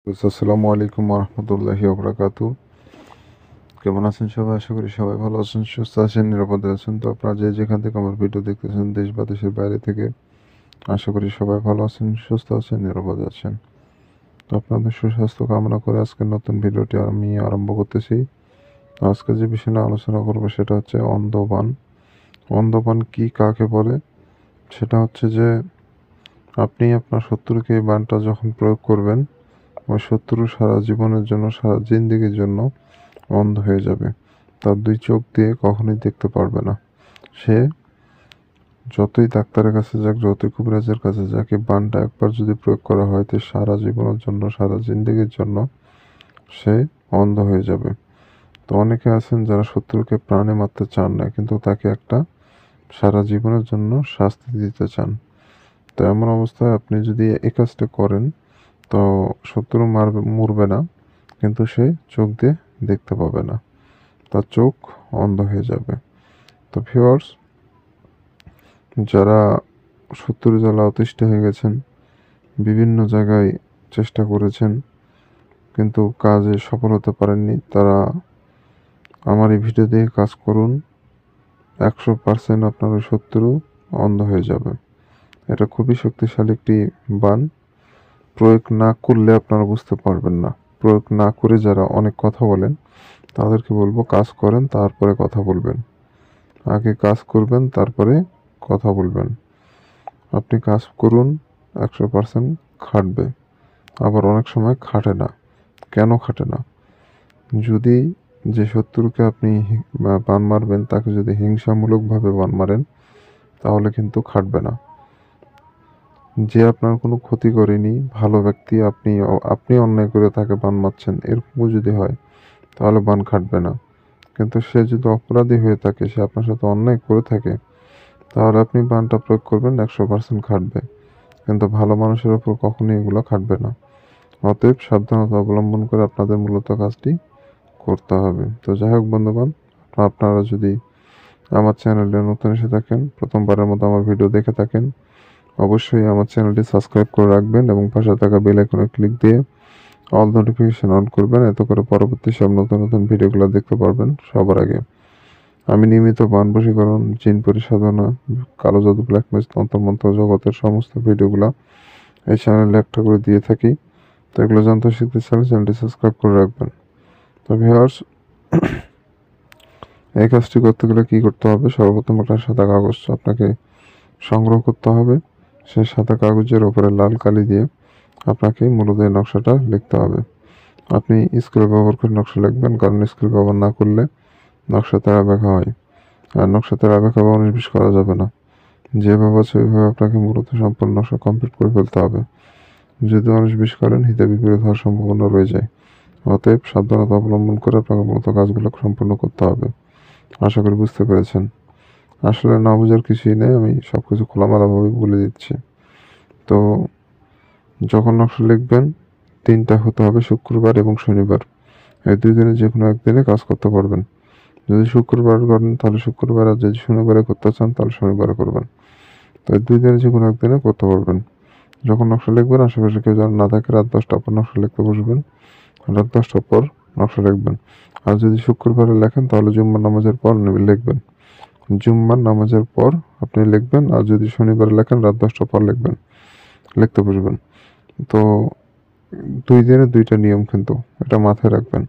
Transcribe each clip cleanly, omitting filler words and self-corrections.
আসসালামু আলাইকুম রহমতুল্লাহি ওবরাকাতু। কেমন আছেন সবাই? আশা করি সবাই ভালো আছেন, সুস্থ আছেন, নিরাপদে আছেন। তো আপনারা যে যেখান থেকে আমার ভিডিও দেখতেছেন, দেশ বা দেশের বাইরে থেকে, আশা করি সবাই ভালো আছেন, সুস্থ আছেন, নিরাপদে আছেন। তো আপনাদের সুস্বাস্থ্য কামনা করে আজকের নতুন ভিডিওটি আমি আরম্ভ করতেছি। তো আজকে যে বিষয় নিয়ে আলোচনা করবো সেটা হচ্ছে অন্ধবান। অন্ধবান কি, কাকে বলে? সেটা হচ্ছে যে আপনি আপনার শত্রুকে এই বানটা যখন প্রয়োগ করবেন, ওই শত্রু সারা জীবনের জন্য, সারা জিন্দেগির জন্য অন্ধ হয়ে যাবে। তার দুই চোখ দিয়ে কখনোই দেখতে পারবে না। সে যতই ডাক্তারের কাছে যাক, যতই কবিরাজের কাছে যাক, এই বানটা একবার যদি প্রয়োগ করা হয় তো সারা জীবনের জন্য, সারা জিন্দেগির জন্য সে অন্ধ হয়ে যাবে। তো অনেকে আছেন যারা শত্রুকে প্রাণে মারতে চান না, কিন্তু তাকে একটা সারা জীবনের জন্য শাস্তি দিতে চান। তো এমন অবস্থায় আপনি যদি এই কাজটা করেন, তো শত্রু মরবে না, কিন্তু সে চোখ দিয়ে দেখতে পাবে না, তার চোখ অন্ধ হয়ে যাবে। তো ভিউয়ার্স, যারা শত্রু জ্বালা অতিষ্ঠ হয়ে গেছেন, বিভিন্ন জায়গায় চেষ্টা করেছেন কিন্তু কাজে সফল হতে পারেননি, তারা আমার এই ভিডিও দিয়ে কাজ করুন। 100% আপনার ওই শত্রু অন্ধ হয়ে যাবে। এটা খুবই শক্তিশালী একটি বান। প্রয়োগ না করলে আপনারা বুঝতে পারবেন না। প্রয়োগ না করে যারা অনেক কথা বলেন, তাদেরকে বলবো কাজ করেন, তারপরে কথা বলবেন। আগে কাজ করবেন, তারপরে কথা বলবেন। আপনি কাজ করুন, 100% খাটবে। আবার অনেক সময় খাটে না। কেন খাটে না? যদি যে শত্রুকে আপনি বান মারবেন তাকে যদি হিংসামূলকভাবে বান মারেন, তাহলে কিন্তু খাটবে না। যে আপনার কোনো ক্ষতি করেনি, ভালো ব্যক্তি, আপনি অন্যায় করে তাকে বান মারছেন, এরকমও যদি হয়, তাহলে বান খাটবে না। কিন্তু সে যদি অপরাধী হয়ে থাকে, সে আপনার সাথে অন্যায় করে থাকে, তাহলে আপনি বানটা প্রয়োগ করবেন, 100% খাটবে। কিন্তু ভালো মানুষের ওপর কখনোই এগুলো খাটবে না। অতএব সাবধানতা অবলম্বন করে আপনাদের মূলত কাজটি করতে হবে। তো যাই হোক বন্ধুগণ, আপনারা যদি আমার চ্যানেলে নতুন এসে থাকেন, প্রথমবারের মতো আমার ভিডিও দেখে থাকেন, অবশ্যই আমার চ্যানেলটি সাবস্ক্রাইব করে রাখবেন এবং পাশে থাকা বেল আইকনে ক্লিক দিয়ে অল নোটিফিকেশন অন করবেন। এতে করে পরবর্তী সব নতুন নতুন ভিডিওগুলো দেখতে পারবেন সবার আগে। আমি নিয়মিত বান বশীকরণ, জিন পরিসাধনা, কালো জাদু, ব্ল্যাক ম্যাজিক, তন্ত্রমন্ত্র জগতের সমস্ত ভিডিওগুলো এই চ্যানেলে একটা করে দিয়ে থাকি। তো এগুলো জানতে শিখতে চাইলে চ্যানেলটি সাবস্ক্রাইব করে রাখবেন। তো ভিউয়ার্স, এই কাজটি করতে গেলে কী করতে হবে? সর্বপ্রথম একটা সাদা কাগজ আপনাকে সংগ্রহ করতে হবে। সেই সাদা কাগজের ওপরে লাল কালি দিয়ে আপনাকে মূলত এই নকশাটা লিখতে হবে। আপনি স্কেল ব্যবহার করে নকশা লিখবেন, কারণ স্কেল ব্যবহার না করলে নকশা তেরা বেঁকা হয়। আর নকশা তেরা বেঁকা বা 19-20 করা যাবে না। যেভাবে আছে ওইভাবে আপনাকে মূলত সম্পূর্ণ নকশা কমপ্লিট করে ফেলতে হবে। যদি 19-20 করেন, হিতে বিপরীত হওয়ার সম্ভাবনা রয়ে যায়। অতএব সাবধানতা অবলম্বন করে আপনাকে মূলত কাজগুলো সম্পূর্ণ করতে হবে। আশা করি বুঝতে পেরেছেন। আসলে না বোঝার কিছুই নেই, আমি সব কিছু খোলামেলাভাবে বলে দিচ্ছি। তো যখন নকশা লিখবেন, দিনটা হতে হবে শুক্রবার এবং শনিবার। এই দুই দিনে যে কোনো একদিনে কাজ করতে পারবেন। যদি শুক্রবার করেন তাহলে শুক্রবার, আর যদি শনিবারে করতে চান তাহলে শনিবারে করবেন। তো এই দুই দিনে যে কোনো একদিনে করতে পারবেন। যখন নকশা লিখবেন, আশেপাশে কেউ যেন না থাকে, রাত 10টার পর নকশা লিখতে বসবেন। রাত 10টার পর নকশা লিখবেন। আর যদি শুক্রবারে লেখেন তাহলে জুম্মার নামাজের পর লিখবেন। জুম্মার নামাজের পর আপনি লিখবেন। আর যদি শনিবারে লেখেন, রাত 10টার পর লিখবেন, লিখতে বসবেন। তো 2 দিনে 2টা নিয়ম, কিন্তু এটা মাথায় রাখবেন।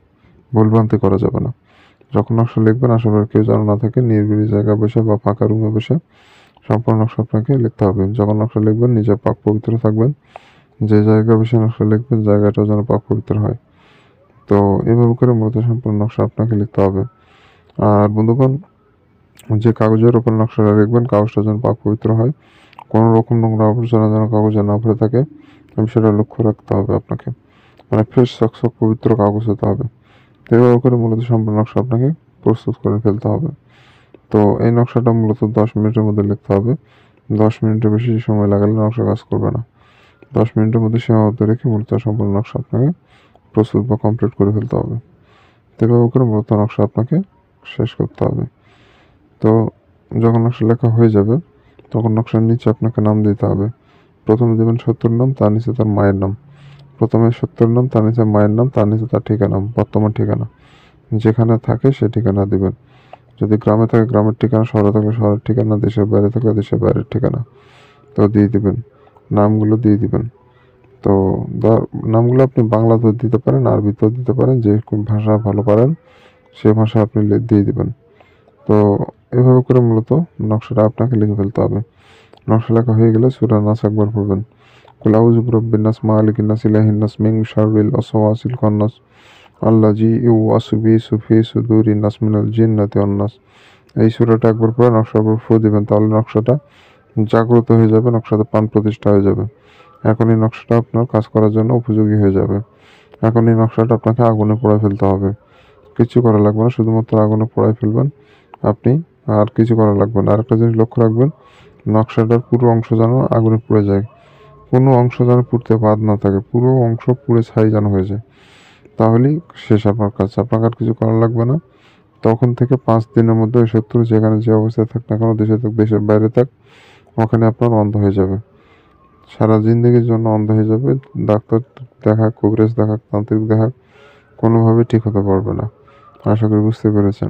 ভুলভ্রান্তি করা যাবে না। যখন নকশা লিখবেন, আশেপাশে কেউ যেন না থাকে, নিরিবিলি জায়গায় বসে বা ফাঁকা রুমে বসে সম্পূর্ণ নকশা আপনাকে লিখতে হবে। যখন নকশা লিখবেন, নিজে পাক পবিত্র থাকবেন। যে জায়গায় বসে নকশা লিখবেন, জায়গাটা যেন পাক পবিত্র হয়। তো এভাবে করে মূলত সম্পূর্ণ নকশা আপনাকে লিখতে হবে। আর বন্ধুগণ, যে কাগজের ওপর নকশাটা লিখবেন, কাগজটা যেন পাক পবিত্র হয়। কোনো রকম নোংরা আবর্জনা যেন কাগজে না ভরে থাকে, সেটা লক্ষ্য রাখতে হবে আপনাকে। মানে ফ্রেশ, চকচক, পবিত্র কাগজ হতে হবে। তো এভাবে করে মূলত সম্পূর্ণ নকশা আপনাকে প্রস্তুত করে ফেলতে হবে। তো এই নকশাটা মূলত 10 মিনিটের মধ্যে লিখতে হবে। 10 মিনিটের বেশি সময় লাগালে নকশা কাজ করবে না। 10 মিনিটের মধ্যে সীমাবদ্ধ রেখে মূলত সম্পূর্ণ নকশা আপনাকে প্রস্তুত বা কমপ্লিট করে ফেলতে হবে। তো এভাবে করে মূলত নকশা আপনাকে শেষ করতে হবে। তো যখন নকশা লেখা হয়ে যাবে, তখন নকশার নিচে আপনাকে নাম দিতে হবে। প্রথমে দেবেন শত্রুর নাম, তার নিচে তার মায়ের নাম। প্রথমে সত্যের নাম, তার নিচে মায়ের নাম, তার নিচে তার ঠিকানা, বর্তমান ঠিকানা, যেখানে থাকে সে ঠিকানা দিবেন। যদি গ্রামে থাকে গ্রামের ঠিকানা, শহরে থাকলে শহরের ঠিকানা, দেশের বাইরে থাকলে দেশের বাইরের ঠিকানা তো দিয়ে দিবেন। নামগুলো দিয়ে দিবেন। তো নামগুলো আপনি বাংলাতেও দিতে পারেন, আরবিতেও দিতে পারেন, যে কোন ভাষা ভালো পারেন সে ভাষা আপনি দিয়ে দিবেন। তো এভাবে করে মূলত নকশাটা আপনাকে লিখে ফেলতে হবে। নকশা লেখা হয়ে গেলে সূরা নাস একবার পড়বেন। কুল আউযু বিরাব্বিন নাস, মালিকিন নাস, ইলাহিন নাস, মিন শাররিল ওয়াসওয়াসিল খান্নাস, আল্লাযী ইউওয়াসবিসু ফি সুদুরিন নাস মিনাল জিন্নাতি ওয়ান নাস। এই সূরাটা একবার পড়ে নকশার উপর ফু দিবেন, তাহলে নকশাটা জাগ্রত হয়ে যাবে, নকশাতে প্রাণ প্রতিষ্ঠা হয়ে যাবে। এখন এই নকশাটা আপনার কাজ করার জন্য উপযোগী হয়ে যাবে। এখন এই নকশাটা আপনাকে আগুনে পোড়ায় ফেলতে হবে। কিছু করা লাগবে না, শুধুমাত্র আগুনে পোড়ায় ফেলবেন আপনি, আর কিছু করা লাগবে না। আরেকটা জিনিস লক্ষ্য রাখবেন, নকশাটার পুরো অংশ যেন আগুনে পুড়ে যায়, কোনো অংশ যেন পুড়তে বাদ না থাকে, পুরো অংশ পুড়ে ছাই যেন হয়ে যায়, তাহলেই শেষ আপনার কাজ। আপনাকে আর কিছু করা লাগবে না। তখন থেকে 5 দিনের মধ্যে ওই শত্রু যেখানে যে অবস্থায় থাক না কেন, দেশে থাক দেশের বাইরে থাক, ওখানে আপনার অন্ধ হয়ে যাবে, সারা জিন্দগির জন্য অন্ধ হয়ে যাবে। ডাক্তার দেখা, কবিরাজ দেখা, তান্ত্রিক দেখা, কোনোভাবে ঠিক হতে পারবে না। আশা করি বুঝতে পেরেছেন।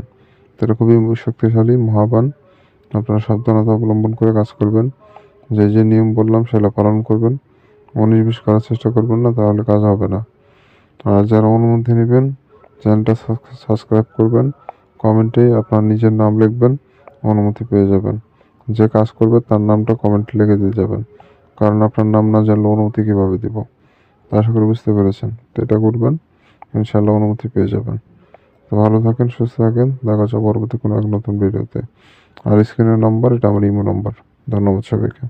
তো এটা খুবই শক্তিশালী, মহাবান। আপনারা সাবধানতা অবলম্বন করে কাজ করবেন। যে যে নিয়ম বললাম সেটা পালন করবেন। 19-20 করার চেষ্টা করবেন না, তাহলে কাজ হবে না। আর যারা অনুমতি নেবেন, চ্যানেলটা সাবস্ক্রাইব করবেন, কমেন্টে আপনার নিজের নাম লিখবেন, অনুমতি পেয়ে যাবেন। যে কাজ করবে তার নামটা কমেন্টে লিখে দিয়ে যাবেন, কারণ আপনার নাম না জানলে অনুমতি কীভাবে দিব। তা আশা করি বুঝতে পেরেছেন। তো এটা করবেন, ইনশাল্লাহ অনুমতি পেয়ে যাবেন। তো ভালো থাকেন, সুস্থ থাকেন, দেখা হচ্ছে পরবর্তী কোনো এক নতুন ভিডিওতে। আর স্ক্রিনের নাম্বার, এটা আমার ইমো নাম্বার। ধন্যবাদ সবাইকে।